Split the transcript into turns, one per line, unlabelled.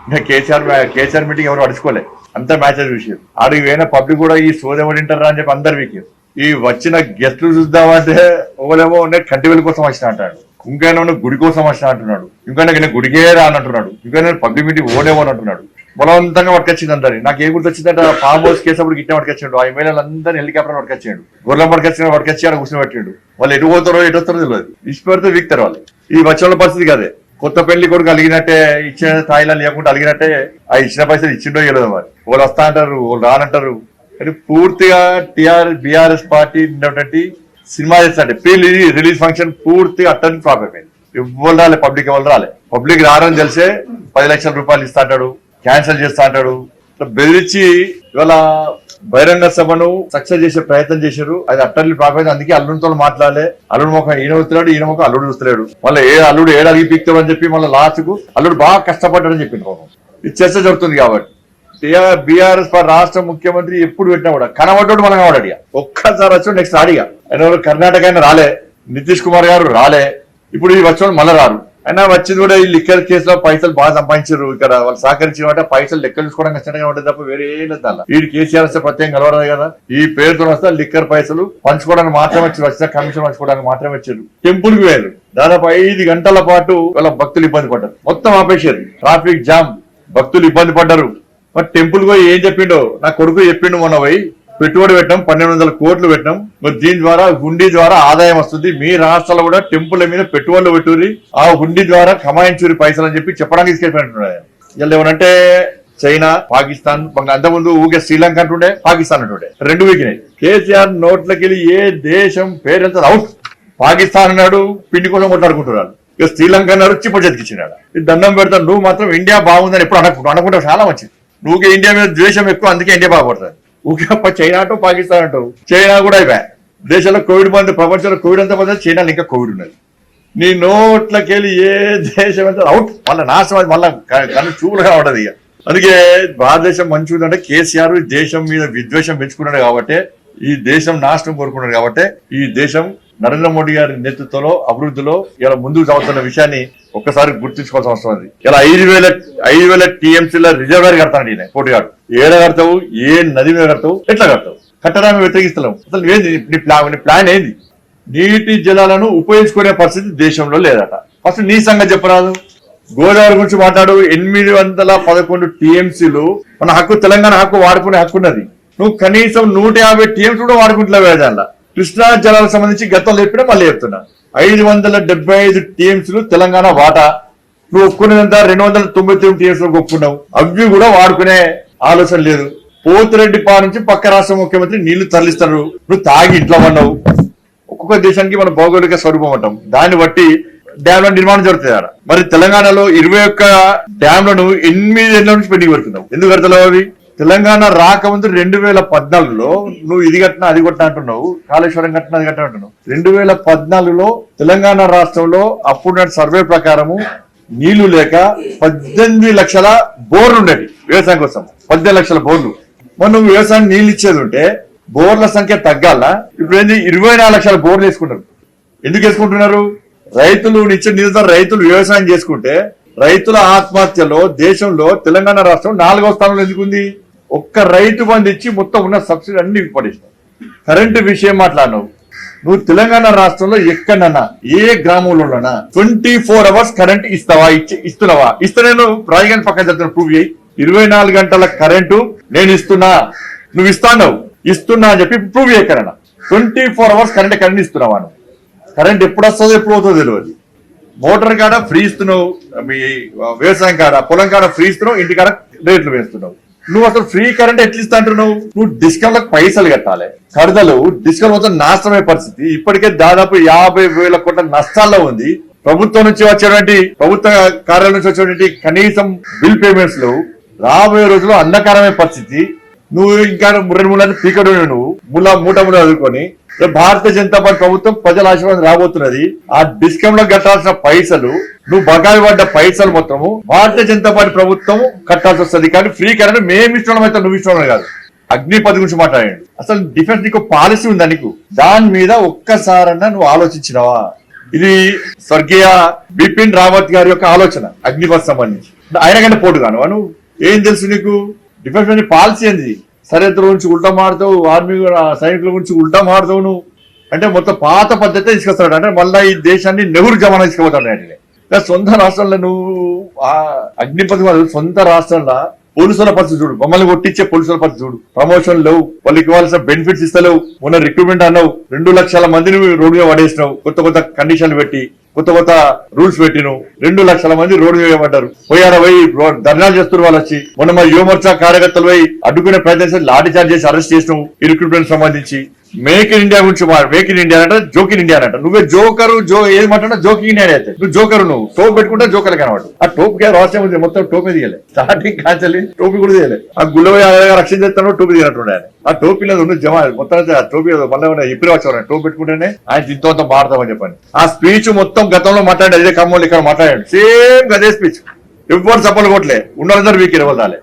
ఇంకా కేసీఆర్ మీటింగ్ ఎవరు పడుచుకోలే, అంతా మ్యాచెస్ విషయం. ఆడికి పోయిన పబ్లిక్ కూడా ఈ సోదె తింటారా అని చెప్పి అందరు వీకి. ఈ వచ్చిన గెస్టులు చూద్దామంటే ఓలేమో కంటి వెలుగు కోసం వచ్చిన అంటాడు, ఇంకైనా గుడి కోసం వచ్చిన అంటున్నాడు, ఇంకైనా గుడికే రా అని అంటున్నాడు, ఇంకైనా పబ్లిక్ మీటింగ్ ఓనేమో అని అంటున్నాడు. బలవంతంగా పట్టుకొచ్చింది అందరినీ. నాకు ఏం గుర్తొచ్చిందంటే ఫామ్ హౌస్ కేసు అప్పుడు గిట్టే పట్టుకొచ్చాడు. ఆ ఎమ్మెల్యేలు అందరినీ హెలికాప్టర్ పట్టుకొచ్చాడు, గొర్రెల పట్టుకొచ్చి ఆడ కూర్చొని పెట్టాడు. వాళ్ళు ఎటు పోతారో ఎటు వస్తారో తెలియదు, ఇష్ట పెడితే వీక్తారు వాళ్ళు. ఈ వచ్చే పరిస్థితి కాదే. కొత్త పెళ్లి కొడుకు అలిగినట్టే, ఇచ్చిన స్థాయిలో లేకుండా అలిగినట్టే ఆ ఇచ్చిన పైసలు ఇచ్చిండో ఇవ్వలేదు. మరి వాళ్ళు వస్తా అంటారు, వాళ్ళు రానంటారు. కానీ పూర్తిగా బీఆర్ఎస్ పార్టీ ఉన్నటువంటి సినిమా చేస్తాంటే ప్రీ రిలీజ్ ఫంక్షన్ పూర్తిగా అట్టని ఫ్లాప్ అయిపోయింది. ఇవ్వరు రాలే, పబ్లిక్ ఎవరు రాలే. పబ్లిక్ రారని తెలిసే 10 లక్షల రూపాయలు ఇస్తా అంటాడు, క్యాన్సిల్ చేస్తా అంటాడు. బెదిరించి ఇవాళ బహిరంగ సభను సక్సెస్ చేసే ప్రయత్నం చేశారు. అది అట్టర్లీ ఫ్లాప్ అయింది. అందుకే అల్లుడితో మాట్లాడలే. అల్లుడు ముఖం ఈయన వస్తున్నాడు, ఈయన ముఖం అల్లుడు చూస్తలేడు. మళ్ళీ అల్లుడు ఏడు అడిగి పీక్తాడు అని చెప్పి మళ్ళీ లాస్ట్ కు అల్లుడు బాగా కష్టపడ్డాడని చెప్పింది. ఇది చర్చ జరుగుతుంది. కాబట్టి బీఆర్ఎస్ రాష్ట్ర ముఖ్యమంత్రి ఎప్పుడు పెట్టినా కూడా కనబడ్డాడు మనం కావడా. ఒక్కసారి వచ్చాడు, నెక్స్ట్ అడిగా. ఆయన కర్ణాటక అయినా రాలే, నితీష్ కుమార్ గారు రాలే, ఇప్పుడు ఈ వచ్చాడు మళ్ళీ రారు. అయినా వచ్చింది కూడా ఈ లిక్కర్ కేసులో పైసలు బాగా సంపాదించారు. ఇక్కడ వాళ్ళు సహకరించిన పైసలు లెక్కలు చూసుకోవడం కష్టంగా ఉంటుంది తప్ప వేరే లేదు. ఈ కేసీఆర్ వస్తే ప్రత్యేകം కలవరాదు కదా. ఈ పేరుతో వస్తే లిక్కర్ పైసలు పంచుకోవడానికి మాత్రమే వచ్చారు, వచ్చిన కమిషన్ పంచుకోవడానికి మాత్రమే వచ్చారు. టెంపుల్ కి వేరు దాదాపు 5 గంటల పాటు వాళ్ళ భక్తులు ఇబ్బంది పడ్డారు. మొత్తం ఆపేశారు, ట్రాఫిక్ జామ్, భక్తులు ఇబ్బంది పడ్డారు. మరి టెంపుల్ పోయి ఏం చెప్పిండో నా కొడుకు చెప్పిండు. మొన్న పోయి పెట్టుబడి పెట్టాం, 1200 కోట్లు పెట్టాం. మరి దీని ద్వారా హుండీ ద్వారా ఆదాయం వస్తుంది. మీ రాష్ట్రాల్లో కూడా టెంపుల్ మీద పెట్టుబడులు పెట్టుర్రి, ఆ హుండీ ద్వారా కమాయించురి పైసలు అని చెప్పి చెప్పడానికి తీసుకెళ్ళిపోయినట్టున్నాడు. ఇలా ఏమనంటే చైనా, పాకిస్తాన్, అంతకుముందు ఊకే శ్రీలంక అంటుండే, పాకిస్తాన్ అంటుండే, 2 వీకినాయి. కేసీఆర్ నోట్లకెళ్ళి ఏ దేశం పేరు అవుట్. పాకిస్తాన్ అన్నాడు, పిండి కోసం కొట్లాడుకుంటున్నాడు. ఇక శ్రీలంక అన్నాడు, చిప్పచెతికిచ్చినాడు. ఇది దండం పెడతాను, నువ్వు మాత్రం ఇండియా బాగుందని ఎప్పుడు అనుకుంటావు. చాలా మంచిది. నువ్వుకే ఇండియా మీద ద్వేషం ఎక్కువ, అందుకే ఇండియా బాగుపడుతుంది. ఊకే చైనా అంటూ పాకిస్తాన్ అంటావు. చైనా కూడా అయిపోయా. దేశంలో కోవిడ్ మంది, ప్రపంచంలో కోవిడ్ అంతా పోతే చైనాలో ఇంకా కోవిడ్ ఉన్నది. నీ నోట్లకెళ్ళి ఏ దేశం అంతా అవుట్, మళ్ళీ నాశనం, మళ్ళీ కన్ను చూపులుగా ఉండదు. ఇక అందుకే భారతదేశం మంచి ఉందంటే కేసీఆర్ దేశం మీద విద్వేషం పెంచుకున్నాడు కాబట్టి, ఈ దేశం నాశనం కోరుకున్నాడు కాబట్టి, ఈ దేశం నరేంద్ర మోడీ గారి నేతృత్వంలో అభివృద్ధిలో ఇలా ముందుకు సాగుతున్న విషయాన్ని ఒక్కసారి గుర్తుంచుకోవాల్సిన అవసరం ఉంది. ఇలా 5,000 టీఎంసీల రిజర్వేర్ కడతాడు ఈయన పోటీగాడు. ఏడ కడతావు, ఏ నది మీద కడతావు, ఎట్లా కడతావు? కట్టడాన్ని వ్యతిరేకిస్తున్నావు. అసలు ఏంది నీ ప్లాన్? ఏంది? నీటి జలాలను ఉపయోగించుకునే పరిస్థితి దేశంలో లేదట. ఫస్ట్ నీ సంగతి చెప్పరాదు. గోదావరి గురించి మాట్లాడు. 811 టీఎంసీలు మన హక్కు, తెలంగాణ హక్కు వాడుకునే హక్కు ఉన్నది. నువ్వు కనీసం 150 టీఎంసీ కూడా వాడుకుంటున్నావే. దానిలో కృష్ణా జలాలకు సంబంధించి గతంలో చెప్పినా మళ్ళీ చెప్తున్నా, 575 టీఎంసీలు తెలంగాణ వాటా. నువ్వు ఒప్పుకునేదంతా 299 టీఎంసీలకు ఒప్పుకున్నావు. అవి కూడా వాడుకునే ఆలోచన లేదు. పోతిరెడ్డి పా నుంచి పక్క రాష్ట్ర ముఖ్యమంత్రి నీళ్లు తరలిస్తారు, నువ్వు తాగి ఇంట్లో ఉన్నావు. ఒక్కొక్క దేశానికి మన భౌగోళిక స్వరూపం అంటాం, దాన్ని బట్టి డ్యాంల నిర్మాణం జరుగుతుంది ఆడ. మరి తెలంగాణలో 21 డ్యాంలను 8 ఏళ్ల నుంచి పెండింగ్ పెడుతున్నావు. ఎందుకు కడతలేవు అవి? తెలంగాణ రాకముందు 2014లో నువ్వు ఇది కట్టినా అది కొట్టినా అంటున్నావు, కాళేశ్వరం కట్టినా అది కట్టినా అంటున్నావు. 2014లో తెలంగాణ రాష్ట్రంలో అప్పుడు సర్వే ప్రకారము నీళ్లు లేక 18 లక్షల బోర్లు ఉండేవి వ్యవసాయం కోసం. 18 లక్షల బోర్లు. మరి నువ్వు వ్యవసాయం నీళ్లు ఇచ్చేది ఉంటే బోర్ల సంఖ్య తగ్గాల. ఇప్పుడు ఏంది 24 లక్షల బోర్లు వేసుకుంటారు. ఎందుకు వేసుకుంటున్నారు? రైతులు నిత్య నిరంతరం రైతులు వ్యవసాయం చేసుకుంటే రైతుల ఆత్మహత్యలో దేశంలో తెలంగాణ రాష్ట్రం 4వ స్థానంలో ఎందుకుంది? ఒక్క రైతు బంధు ఇచ్చి మొత్తం ఉన్న సబ్సిడీ అన్ని పడేసినావు. కరెంటు విషయం మాట్లాడినావు. నువ్వు తెలంగాణ రాష్ట్రంలో ఎక్కడన్నా ఏ గ్రామంలోనా 24 అవర్స్ కరెంట్ ఇస్తావా? ఇస్తున్నావా? ఇస్తే నేను రాజధాని పక్కన చెప్తున్నా, ప్రూవ్ చేయి. 24 గంటల కరెంటు నేను ఇస్తున్నా, నువ్వు ఇస్తున్నా అని చెప్పి ప్రూవ్ చేయకరన్నా. 24 అవర్స్ కరెంట్ ఇస్తున్నావా? నువ్వు కరెంట్ ఎప్పుడు వస్తుందో ఎప్పుడు అవుతుందో తెలియదు. మోటార్ కాడ ఫ్రీ ఇస్తున్నావు, మీ వ్యవసాయం కాడ పొలం కాడ ఫ్రీ ఇస్తున్నావు, ఇంటి కాడ రేట్లు వేస్తున్నావు. నువ్వు అసలు ఫ్రీ కరెంట్ ఎట్లా ఇస్తా అంటున్నావు? నువ్వు డిస్కౌంట్లకు పైసలు కట్టాలి. కడతలు డిస్కౌంట్ మొత్తం నాశనమే పరిస్థితి. ఇప్పటికే దాదాపు 50,000 కోట్ల నష్టాల్లో ఉంది. ప్రభుత్వం నుంచి వచ్చేటువంటి ప్రభుత్వ కార్యాలయం నుంచి వచ్చేటువంటి కనీసం బిల్ పేమెంట్స్ లో రాబోయే రోజుల్లో అంధకారమే పరిస్థితి. నువ్వు ఇంకా 2-3 పీకడు నువ్వు మూట చదువుకొని భారతీయ జనతా పార్టీ ప్రభుత్వం ప్రజల ఆశీర్వాదం రాబోతున్నది. ఆ డిస్కౌంట్ లో కట్టాల్సిన పైసలు, నువ్వు బకాయి పడ్డ పైసలు మొత్తము భారతీయ జనతా పార్టీ ప్రభుత్వం కట్టాల్సి వస్తుంది. కానీ ఫ్రీ కరెంట్ మేము ఇష్టం అయితే నువ్వు ఇష్టం కాదు. అగ్నిపథ్ గురించి మాట్లాడండి. అసలు డిఫెన్స్ నీకు పాలసీ ఉందా? నీకు దాని మీద ఒక్కసారన్నా నువ్వు ఆలోచించినవా? ఇది స్వర్గీయ బిపిన్ రావత్ గారి యొక్క ఆలోచన అగ్నిపథ్ సంబంధించి. ఆయన కంటే పోటు కాను నువ్వు ఏం తెలుసు నీకు డిఫెన్స్ మినిస్టర్ పాలసీ ఏంది సరిహద్దుల గురించి ఉల్టా మారుతావు ఆర్మీ సైనికుల గురించి ఉల్టా మారుతావు నువ్వు అంటే మొత్తం పాత పద్ధతి తీసుకొస్తాడు అంటే మళ్ళీ ఈ దేశాన్ని నెహ్రూ జమానా తీసుకుపోతాడు అంటే సొంత రాష్ట్రంలో నువ్వు ఆ అగ్నిపథ్ సొంత రాష్ట్రంలో పోలీసుల పరిస్థితి చూడు మమ్మల్ని కొట్టించే పోలీసుల పరిస్థితి చూడు ప్రమోషన్ లేవు వాళ్ళకి ఇవ్వాల్సిన బెనిఫిట్స్ ఇస్తలేవు మొన్న రిక్రూట్మెంట్ అన్నావు 2 లక్షల మందిని రోడ్డు మీద పడేసినావు కొత్త కండిషన్లు పెట్టి కొత్త రూల్స్ పెట్టిను 2 లక్షల మంది రోడ్డు మీద పడ్డారు పోయారా పోయి ధర్నాలు చేస్తున్నారు వాళ్ళు వచ్చి మొన్న మా యువమోర్చా కార్యకర్తలు పోయి అడ్డుకునే ప్రయత్నం లాఠీ చార్జ్ చేసి అరెస్ట్ చేసినావు ఈ రిక్రూట్మెంట్ సంబంధించి మేక్ ఇన్ ఇండియా గురించి మేక్ ఇన్ ఇండియా అంటే జోక్ ఇన్ ఇండియా అంట నువ్వే జోకరు ఏది మాట్లాడినా జోకింగ్ ఇండియా అయితే నువ్వు జోకరు నువ్వు టోప్ పెట్టుకుంటే జోకర్ కనబడు ఆ టోప్ కే రాష్ట్రం ఉంది మొత్తం టోపే తీయలే స్టార్టింగ్ కాల్చలి టోపీ కూడా తీయలే ఆ గుళ్ళ రక్షణ చేస్తాను టోపీ తీయనట్టుండే ఆ టోపీ లేదు ఉంది జమా మొత్తం ఆ టోపీ మళ్ళీ ఎప్పుడు వచ్చేవారు టోప్ పెట్టుకుంటేనే ఆయన దీంతో మారుతామని చెప్పండి ఆ స్పీచ్ మొత్తం గతంలో మాట్లాడి అదే ఖమ్మంలో ఇక్కడ మాట్లాడాడు సేమ్ అదే స్పీచ్ ఎవరు చప్పలు కొట్టలే ఉన్నదందరూ వీక్ ఇరవదాలే